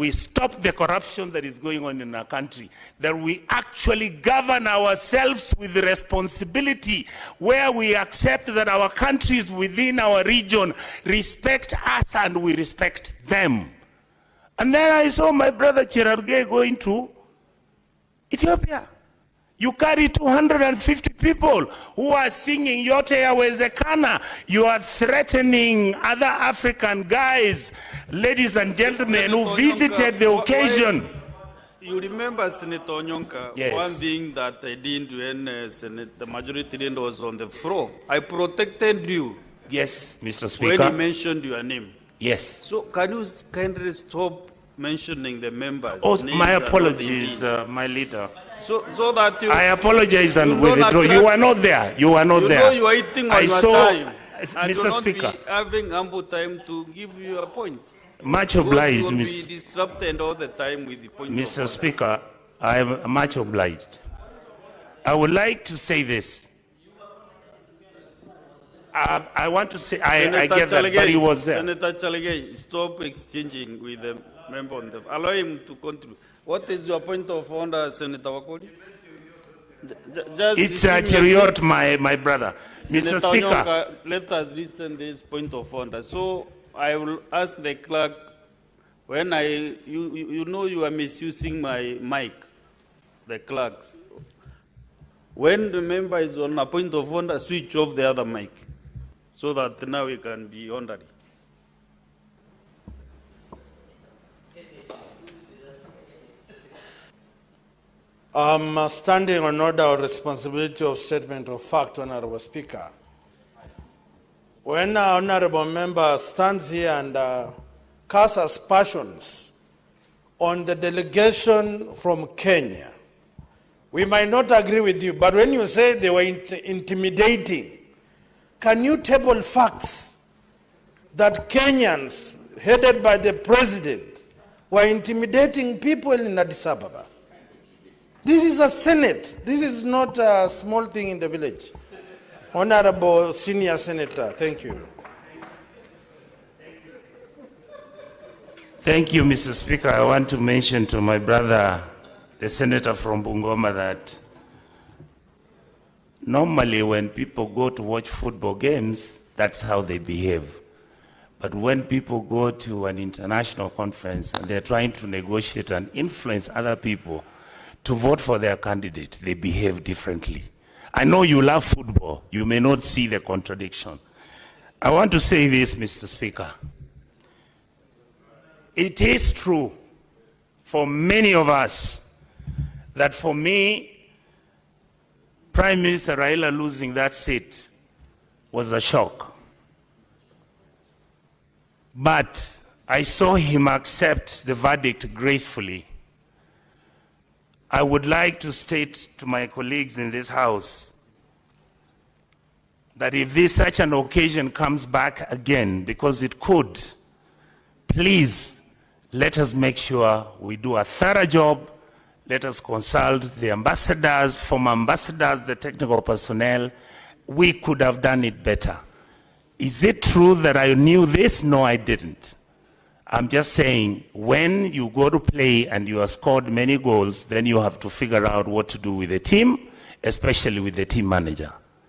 we stop the corruption that is going on in our country, that we actually govern ourselves with responsibility, where we accept that our countries within our region respect us and we respect them. And then I saw my brother Cherargei going to Ethiopia. You carry 250 people who are singing Yote Yawezekana. You are threatening other African guys, ladies and gentlemen, who visited the occasion. You remember Senator Onyonka, yes. One thing that I did when the majority leader was on the floor. I protected you. Yes, Mr. Speaker. When he mentioned your name. Yes. So can you kindly stop mentioning the members? Oh, my apologies, my leader. So that you, I apologize and withdraw. You were not there. You were not there. You are eating on I your saw, time. Mr. Speaker. Be having ample time to give you your points. Much obliged, you will be Mr. disrupted all the time with the points. Mr. Speaker, I am much obliged. I would like to say this. I want to say, I get that, but he was there. Senator Chalegei, stop exchanging with the member on the. Allow him to continue. What is your point of order, Senator Wakoli? It's a chariot, my brother. Senator Mr. Speaker. Onyonka, let us listen this point of order. So I will ask the clerk, when you know you are misusing my mic, the clerks. When the member is on a point of order, switch off the other mic, so that now we can be orderly. I'm standing on order of responsibility of statement of fact, Honorable Speaker. When an honorable member stands here and casts aspersions on the delegation from Kenya, we might not agree with you, but when you say they were intimidating, can you table facts that Kenyans, headed by the president, were intimidating people in Addis Ababa? This is a Senate. This is not a small thing in the village. Honorable Senior Senator, thank you. Thank you, Mr. Speaker. I want to mention to my brother, the senator from Bungoma, that normally when people go to watch football games, that's how they behave. But when people go to an international conference and they're trying to negotiate and influence other people to vote for their candidate, they behave differently. I know you love football. You may not see the contradiction. I want to say this, Mr. Speaker. It is true for many of us that for me, Prime Minister Raila losing that seat was a shock. But I saw him accept the verdict gracefully. I would like to state to my colleagues in this House that if such an occasion comes back again, because it could, please let us make sure we do a thorough job. Let us consult the ambassadors, former ambassadors, the technical personnel. We could have done it better. Is it true that I knew this? No, I didn't. I'm just saying, when you go to play and you have scored many goals, then you have to figure out what to do with the team, especially with the team manager.